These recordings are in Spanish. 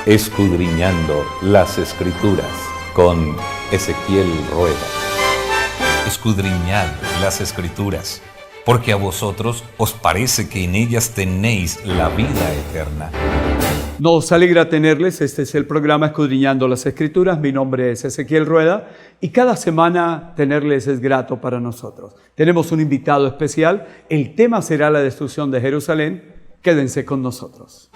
Escudriñando las Escrituras con Ezequiel Rueda. Escudriñad las Escrituras, porque a vosotros os parece que en ellas tenéis la vida eterna. Nos alegra tenerles, este es el programa Escudriñando las Escrituras, mi nombre es Ezequiel Rueda y cada semana tenerles es grato para nosotros. Tenemos un invitado especial, el tema será la destrucción de Jerusalén, quédense con nosotros.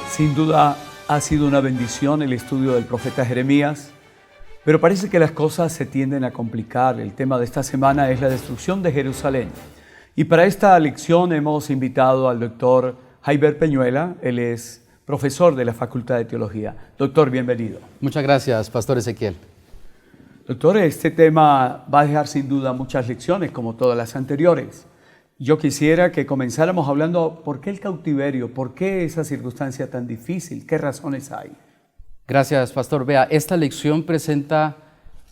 Sin duda ha sido una bendición el estudio del profeta Jeremías, pero parece que las cosas se tienden a complicar. El tema de esta semana es la destrucción de Jerusalén. Y para esta lección hemos invitado al doctor Jaiber Peñuela. Él es profesor de la Facultad de Teología. Doctor, bienvenido. Muchas gracias, Pastor Ezequiel. Doctor, este tema va a dejar sin duda muchas lecciones, como todas las anteriores. Yo quisiera que comenzáramos hablando por qué el cautiverio, por qué esa circunstancia tan difícil, qué razones hay. Gracias, Pastor. Vea, esta lección presenta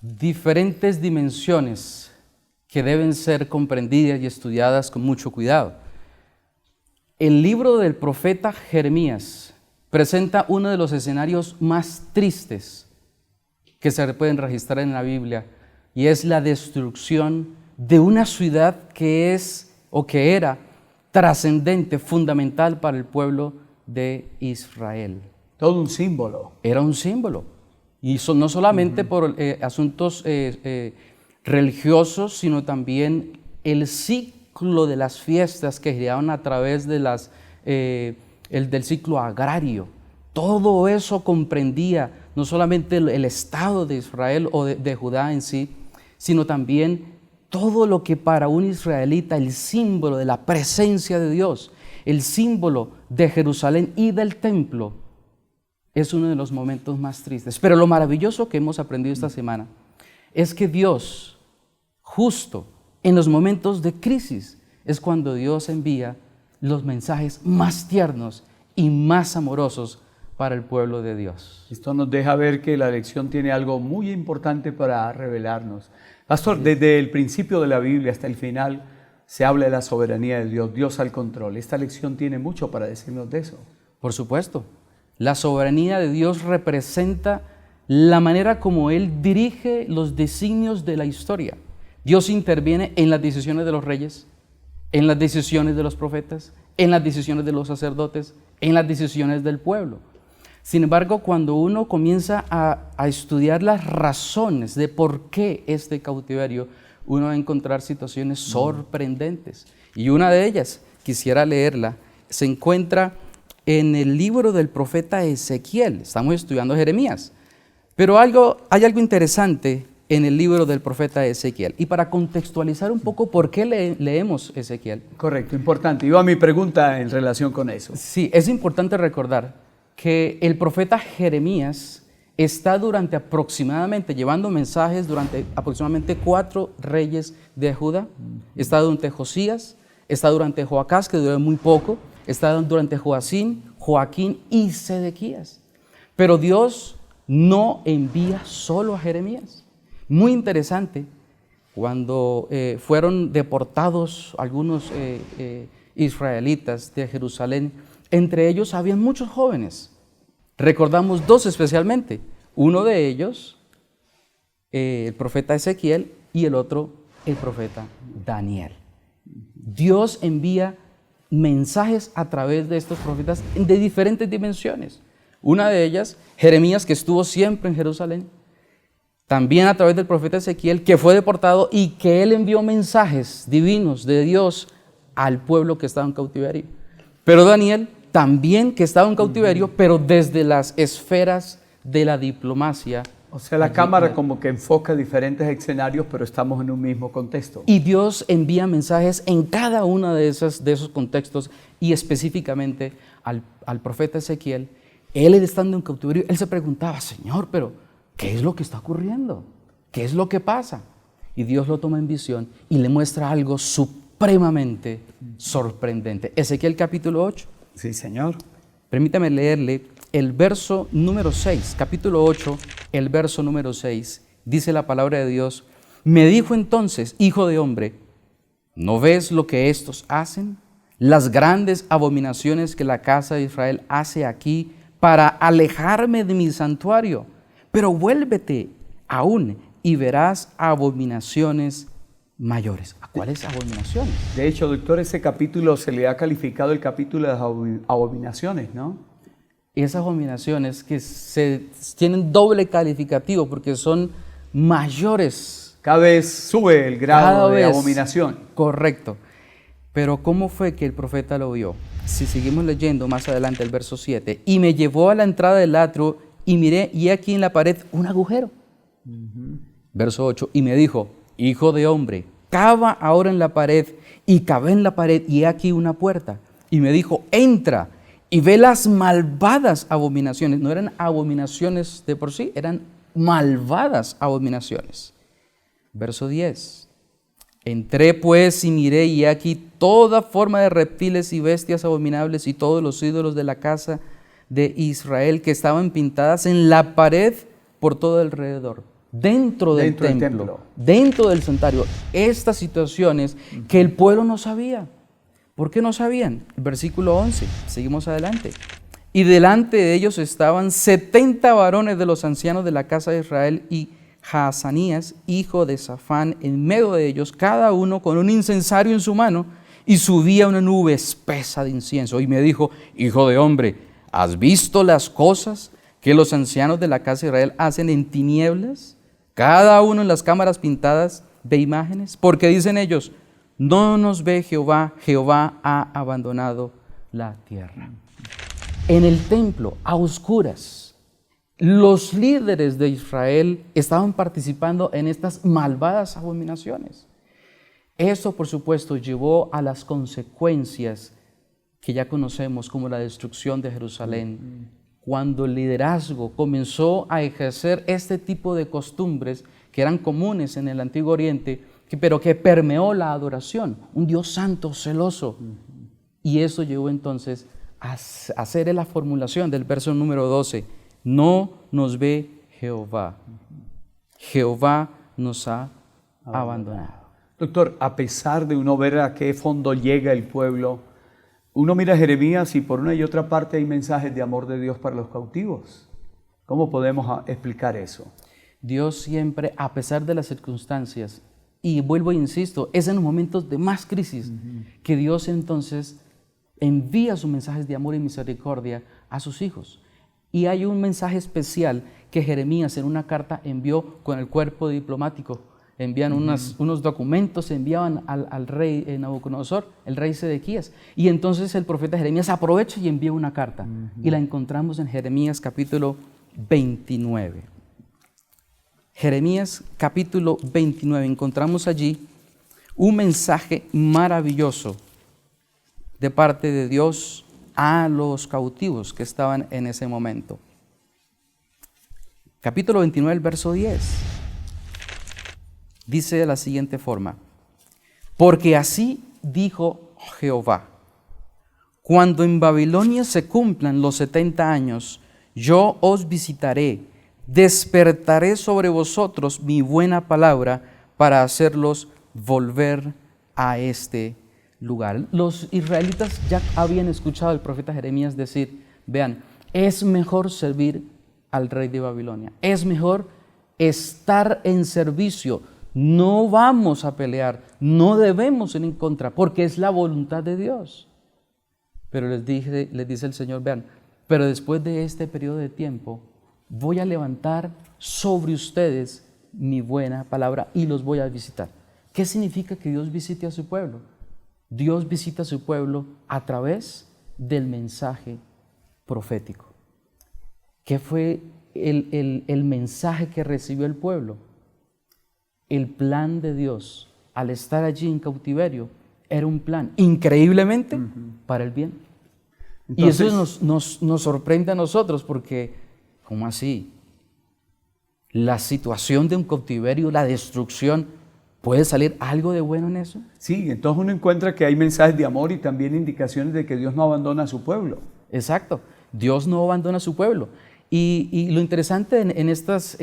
diferentes dimensiones que deben ser comprendidas y estudiadas con mucho cuidado. El libro del profeta Jeremías presenta uno de los escenarios más tristes que se pueden registrar en la Biblia, y es la destrucción de una ciudad que es o que era trascendente, fundamental para el pueblo de Israel. Todo un símbolo. Era un símbolo. Y no solamente por asuntos religiosos, sino también el ciclo de las fiestas que giraban a través de del ciclo agrario. Todo eso comprendía no solamente el Estado de Israel o de Judá en sí, sino también todo lo que para un israelita, el símbolo de la presencia de Dios, el símbolo de Jerusalén y del templo, es uno de los momentos más tristes. Pero lo maravilloso que hemos aprendido esta semana es que Dios, justo en los momentos de crisis, es cuando Dios envía los mensajes más tiernos y más amorosos para el pueblo de Dios. Esto nos deja ver que la lección tiene algo muy importante para revelarnos. Pastor, desde el principio de la Biblia hasta el final se habla de la soberanía de Dios, Dios al control. Esta lección tiene mucho para decirnos de eso. Por supuesto, la soberanía de Dios representa la manera como Él dirige los designios de la historia. Dios interviene en las decisiones de los reyes, en las decisiones de los profetas, en las decisiones de los sacerdotes, en las decisiones del pueblo. Sin embargo, cuando uno comienza a estudiar las razones de por qué este cautiverio, uno va a encontrar situaciones sorprendentes. Y una de ellas, quisiera leerla, se encuentra en el libro del profeta Ezequiel. Estamos estudiando Jeremías, pero hay algo interesante en el libro del profeta Ezequiel. Y para contextualizar un poco por qué leemos Ezequiel. Correcto, importante. Iba mi pregunta en relación con eso. Sí, es importante recordar que el profeta Jeremías está llevando mensajes durante aproximadamente 4 reyes de Judá. Está durante Josías, está durante Joacás, que duró muy poco, está durante Joacín, Joaquín y Sedequías. Pero Dios no envía solo a Jeremías. Muy interesante, cuando fueron deportados algunos israelitas de Jerusalén, entre ellos habían muchos jóvenes. Recordamos 2 especialmente. Uno de ellos, el profeta Ezequiel, y el otro, el profeta Daniel. Dios envía mensajes a través de estos profetas de diferentes dimensiones. Una de ellas, Jeremías, que estuvo siempre en Jerusalén. También a través del profeta Ezequiel, que fue deportado y que él envió mensajes divinos de Dios al pueblo que estaba en cautiverio. Pero Daniel también, que estaba en cautiverio, pero desde las esferas de la diplomacia. O sea, la cámara como que enfoca diferentes escenarios, pero estamos en un mismo contexto. Y Dios envía mensajes en cada uno de esos contextos, y específicamente al profeta Ezequiel. Él estando en cautiverio, él se preguntaba: Señor, pero ¿qué es lo que está ocurriendo? ¿Qué es lo que pasa? Y Dios lo toma en visión y le muestra algo supremamente sorprendente. Ezequiel capítulo 8. Sí, Señor. Permítame leerle el verso número 6, capítulo 8, el verso número 6. Dice la palabra de Dios: me dijo entonces, hijo de hombre, ¿no ves lo que estos hacen? las grandes abominaciones que la casa de Israel hace aquí para alejarme de mi santuario. Pero vuélvete aún y verás abominaciones mayores. ¿A cuáles abominaciones? De hecho, doctor, ese capítulo se le ha calificado el capítulo de las abominaciones, ¿no? Esas abominaciones que tienen doble calificativo porque son mayores. Cada vez sube el grado Cada de vez. abominación. Correcto. Pero ¿cómo fue que el profeta lo vio? Si seguimos leyendo más adelante el verso 7, y me llevó a la entrada del atrio y miré, y aquí en la pared un agujero. Verso 8, y me dijo, hijo de hombre, cava ahora en la pared, y cavé en la pared, y he aquí una puerta. Y me dijo, entra y ve las malvadas abominaciones. No eran abominaciones de por sí, eran malvadas abominaciones. Verso 10. Entré pues y miré, y aquí toda forma de reptiles y bestias abominables y todos los ídolos de la casa de Israel que estaban pintadas en la pared por todo alrededor, dentro del templo, dentro del santuario. Estas situaciones que el pueblo no sabía. ¿Por qué no sabían? Versículo 11, seguimos adelante. Y delante de ellos estaban 70 varones de los ancianos de la casa de Israel y Jaazanías, hijo de Safán, en medio de ellos, cada uno con un incensario en su mano, y subía una nube espesa de incienso. Y me dijo, hijo de hombre, ¿has visto las cosas que los ancianos de la casa de Israel hacen en tinieblas? Cada uno en las cámaras pintadas de imágenes. Porque dicen ellos, no nos ve Jehová, Jehová ha abandonado la tierra. En el templo, a oscuras, los líderes de Israel estaban participando en estas malvadas abominaciones. Eso, por supuesto, llevó a las consecuencias que ya conocemos como la destrucción de Jerusalén, cuando el liderazgo comenzó a ejercer este tipo de costumbres que eran comunes en el Antiguo Oriente, pero que permeó la adoración, un Dios santo, celoso. Y eso llevó entonces a hacer la formulación del verso número 12. No nos ve Jehová. Jehová nos ha abandonado. Doctor, a pesar de uno ver a qué fondo llega el pueblo, uno mira a Jeremías y por una y otra parte hay mensajes de amor de Dios para los cautivos. ¿Cómo podemos explicar eso? Dios siempre, a pesar de las circunstancias, y vuelvo e insisto, es en los momentos de más crisis que Dios entonces envía sus mensajes de amor y misericordia a sus hijos. Y hay un mensaje especial que Jeremías en una carta envió con el cuerpo diplomático. Envían unos documentos, enviaban al rey Nabucodonosor, el rey Sedequías. Y entonces el profeta Jeremías aprovecha y envía una carta. Y la encontramos en Jeremías capítulo 29. Jeremías capítulo 29. Encontramos allí un mensaje maravilloso de parte de Dios a los cautivos que estaban en ese momento. Capítulo 29, el verso 10. Dice de la siguiente forma: porque así dijo Jehová, cuando en Babilonia se cumplan los 70 años, yo os visitaré, despertaré sobre vosotros mi buena palabra para hacerlos volver a este lugar. Los israelitas ya habían escuchado al profeta Jeremías decir, vean, es mejor servir al rey de Babilonia, es mejor estar en servicio, no vamos a pelear, no debemos ir en contra, porque es la voluntad de Dios. Pero les dice el Señor, vean, pero después de este periodo de tiempo, voy a levantar sobre ustedes mi buena palabra y los voy a visitar. ¿Qué significa que Dios visite a su pueblo? Dios visita a su pueblo a través del mensaje profético. ¿Qué fue el mensaje que recibió el pueblo? El plan de Dios, al estar allí en cautiverio, era un plan increíblemente para el bien. Entonces, y eso nos sorprende a nosotros porque, ¿cómo así? La situación de un cautiverio, la destrucción, ¿puede salir algo de bueno en eso? Sí, entonces uno encuentra que hay mensajes de amor y también indicaciones de que Dios no abandona a su pueblo. Exacto, Dios no abandona a su pueblo. Y lo interesante en estas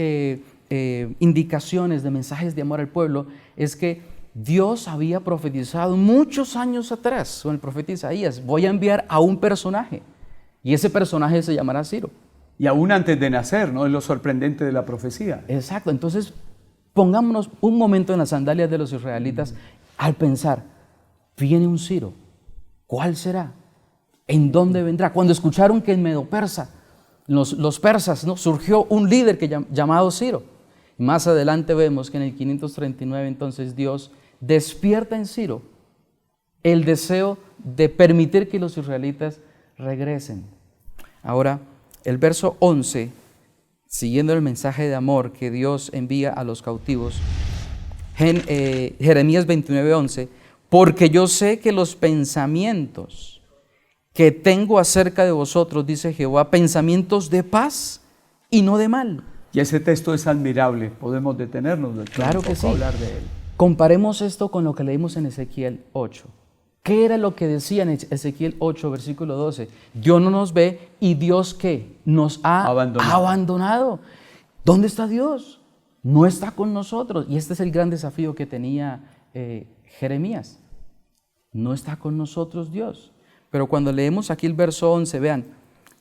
indicaciones de mensajes de amor al pueblo es que Dios había profetizado muchos años atrás con el profeta Isaías: voy a enviar a un personaje y ese personaje se llamará Ciro. Y aún antes de nacer, ¿no? Es lo sorprendente de la profecía. Exacto. Entonces, pongámonos un momento en las sandalias de los israelitas al pensar: viene un Ciro, ¿cuál será? ¿En dónde vendrá? Cuando escucharon que en Medo-Persa, los persas, ¿no?, surgió un líder llamado Ciro. Más adelante vemos que en el 539 entonces Dios despierta en Ciro el deseo de permitir que los israelitas regresen. Ahora, el verso 11, siguiendo el mensaje de amor que Dios envía a los cautivos, Jeremías 29:11, porque yo sé que los pensamientos que tengo acerca de vosotros, dice Jehová, pensamientos de paz y no de mal. Y ese texto es admirable, podemos detenernos Claro que sí. a hablar de él. Comparemos esto con lo que leímos en Ezequiel 8. ¿Qué era lo que decía en Ezequiel 8, versículo 12? Dios no nos ve y Dios, ¿qué? Nos ha abandonado. ¿Dónde está Dios? No está con nosotros. Y este es el gran desafío que tenía Jeremías. No está con nosotros Dios. Pero cuando leemos aquí el verso 11, vean,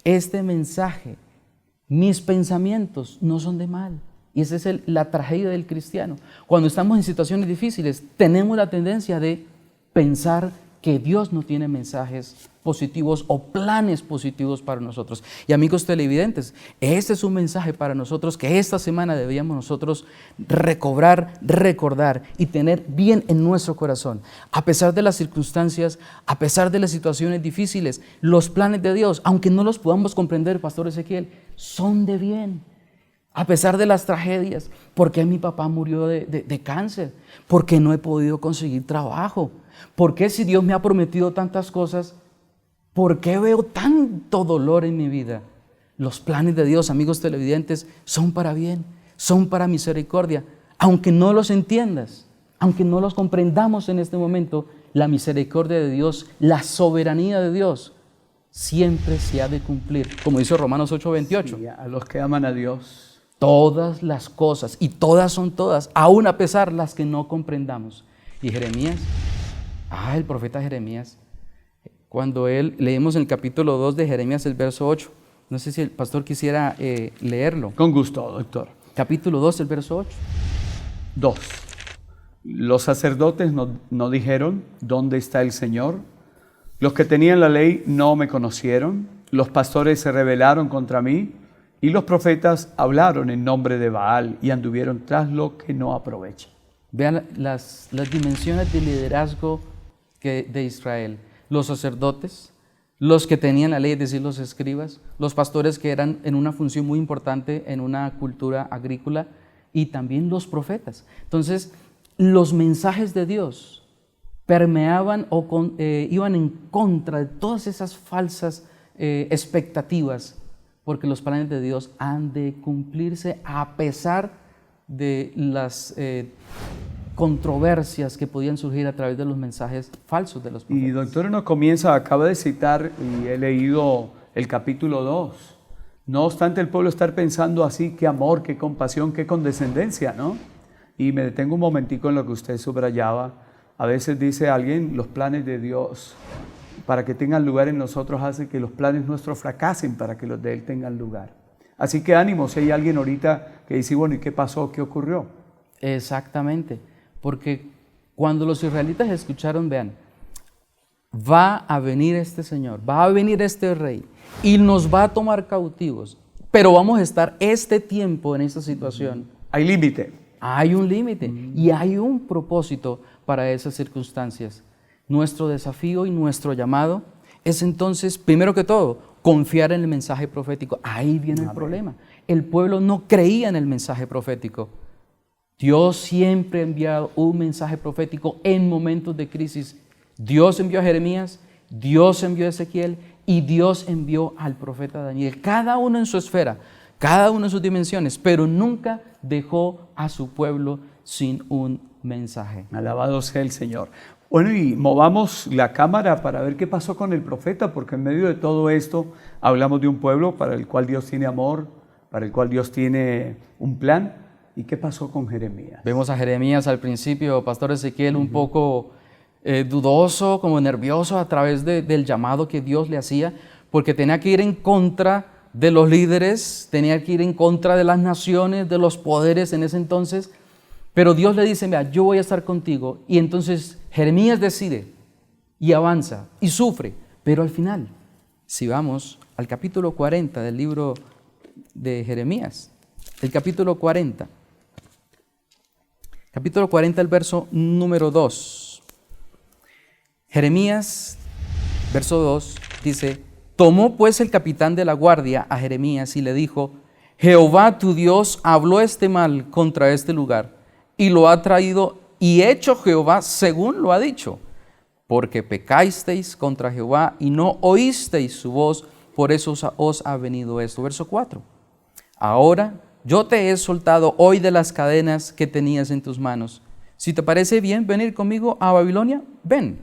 este mensaje, mis pensamientos no son de mal. Y esa es la tragedia del cristiano. Cuando estamos en situaciones difíciles, tenemos la tendencia de pensar que Dios no tiene mensajes positivos o planes positivos para nosotros. Y amigos televidentes, este es un mensaje para nosotros que esta semana debíamos nosotros recobrar, recordar y tener bien en nuestro corazón. A pesar de las circunstancias, a pesar de las situaciones difíciles, los planes de Dios, aunque no los podamos comprender, Pastor Ezequiel, son de bien. A pesar de las tragedias, ¿por qué mi papá murió de cáncer? ¿Por qué no he podido conseguir trabajo? ¿Por qué, si Dios me ha prometido tantas cosas, por qué veo tanto dolor en mi vida? Los planes de Dios, amigos televidentes, son para bien, son para misericordia. Aunque no los entiendas, aunque no los comprendamos en este momento, la misericordia de Dios, la soberanía de Dios, siempre se ha de cumplir. Como dice Romanos 8:28. Sí, a los que aman a Dios. Todas las cosas, y todas son todas, aún a pesar las que no comprendamos. Y Jeremías, el profeta Jeremías, cuando leemos en el capítulo 2 de Jeremías el verso 8, no sé si el pastor quisiera leerlo. Con gusto, doctor. Capítulo 2, el verso 8. 2. Los sacerdotes no dijeron, ¿dónde está el Señor? Los que tenían la ley no me conocieron. Los pastores se rebelaron contra mí. Y los profetas hablaron en nombre de Baal y anduvieron tras lo que no aprovecha. Vean las dimensiones de liderazgo de Israel. Los sacerdotes, los que tenían la ley, es decir, los escribas, los pastores que eran en una función muy importante en una cultura agrícola, y también los profetas. Entonces, los mensajes de Dios permeaban iban en contra de todas esas falsas expectativas, porque los planes de Dios han de cumplirse a pesar de las controversias que podían surgir a través de los mensajes falsos de los profetas. Y doctor, acaba de citar, y he leído el capítulo 2. No obstante, el pueblo estar pensando así, qué amor, qué compasión, qué condescendencia, ¿no? Y me detengo un momentico en lo que usted subrayaba. A veces dice alguien, los planes de Dios, para que tengan lugar en nosotros, hace que los planes nuestros fracasen para que los de Él tengan lugar. Así que ánimo, si hay alguien ahorita que dice, bueno, ¿y qué pasó? ¿Qué ocurrió? Exactamente, porque cuando los israelitas escucharon, vean, va a venir este Señor, va a venir este Rey y nos va a tomar cautivos, pero vamos a estar este tiempo en esta situación. Hay límite. Hay un límite y hay un propósito para esas circunstancias. Nuestro desafío y nuestro llamado es entonces, primero que todo, confiar en el mensaje profético. Ahí viene el problema. El pueblo no creía en el mensaje profético. Dios siempre ha enviado un mensaje profético en momentos de crisis. Dios envió a Jeremías, Dios envió a Ezequiel y Dios envió al profeta Daniel. Cada uno en su esfera, cada uno en sus dimensiones, pero nunca dejó a su pueblo sin un mensaje. Alabado sea el Señor. Bueno, y movamos la cámara para ver qué pasó con el profeta, porque en medio de todo esto hablamos de un pueblo para el cual Dios tiene amor, para el cual Dios tiene un plan, ¿Y qué pasó con Jeremías? Vemos a Jeremías al principio, Pastor Ezequiel, un poco dudoso, como nervioso a través del llamado que Dios le hacía, porque tenía que ir en contra de los líderes, tenía que ir en contra de las naciones, de los poderes en ese entonces, pero Dios le dice, mira, yo voy a estar contigo, y entonces Jeremías decide, y avanza, y sufre, pero al final, si vamos al capítulo 40 del libro de Jeremías, el capítulo 40, el verso número 2, Jeremías, verso 2, dice, tomó pues el capitán de la guardia a Jeremías y le dijo, Jehová tu Dios habló este mal contra este lugar y lo ha traído y hecho Jehová según lo ha dicho, porque pecasteis contra Jehová y no oísteis su voz, por eso os ha venido esto. Verso 4, ahora yo te he soltado hoy de las cadenas que tenías en tus manos. Si te parece bien venir conmigo a Babilonia, ven,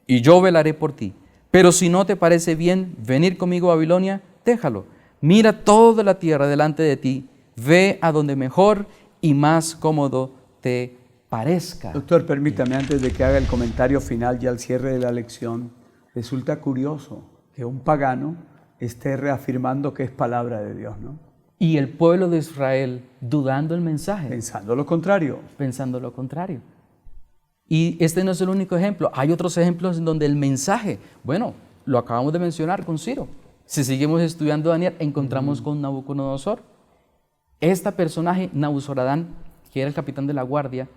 y yo velaré por ti. Pero si no te parece bien venir conmigo a Babilonia, déjalo. Mira toda la tierra delante de ti, ve a donde mejor y más cómodo te parezca. Doctor, permítame, antes de que haga el comentario final y al cierre de la lección, resulta curioso que un pagano esté reafirmando que es palabra de Dios, ¿no? Y el pueblo de Israel dudando el mensaje. Pensando lo contrario. Pensando lo contrario. Y este no es el único ejemplo. Hay otros ejemplos en donde el mensaje, bueno, lo acabamos de mencionar con Ciro. Si seguimos estudiando Daniel, encontramos con Nabucodonosor. Este personaje, Nabuzaradán, que era el capitán de la guardia,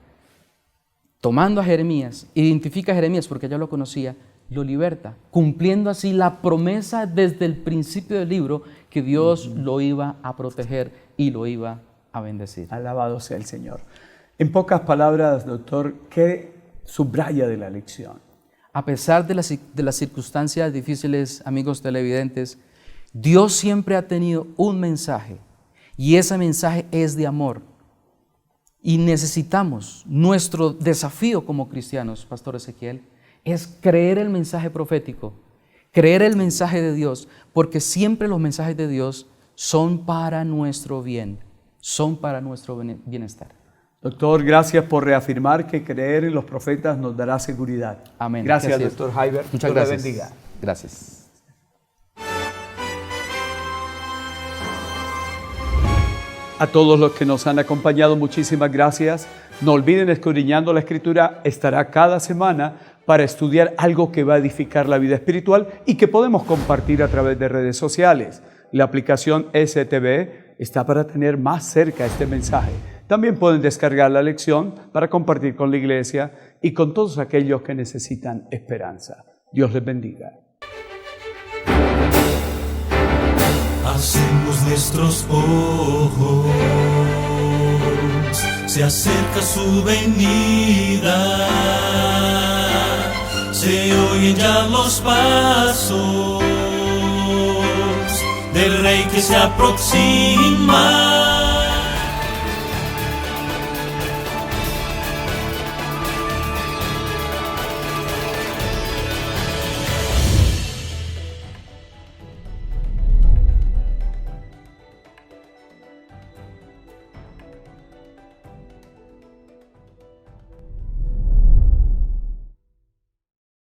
tomando a Jeremías, identifica a Jeremías porque ya lo conocía, lo liberta, cumpliendo así la promesa desde el principio del libro que Dios lo iba a proteger y lo iba a bendecir. Alabado sea el Señor. En pocas palabras, doctor, ¿qué subraya de la lección? A pesar de las circunstancias difíciles, amigos televidentes, Dios siempre ha tenido un mensaje y ese mensaje es de amor. Y necesitamos, nuestro desafío como cristianos, Pastor Ezequiel, es creer el mensaje profético, creer el mensaje de Dios, porque siempre los mensajes de Dios son para nuestro bien, son para nuestro bienestar. Doctor, gracias por reafirmar que creer en los profetas nos dará seguridad. Amén. Gracias, doctor Heiber. Muchas Dios gracias. le bendiga. Gracias. A todos los que nos han acompañado, muchísimas gracias. No olviden, Escudriñando la Escritura estará cada semana para estudiar algo que va a edificar la vida espiritual y que podemos compartir a través de redes sociales. La aplicación STV está para tener más cerca este mensaje. También pueden descargar la lección para compartir con la iglesia y con todos aquellos que necesitan esperanza. Dios les bendiga. Hacemos nuestros ojos, se acerca su venida, se oyen ya los pasos del Rey que se aproxima.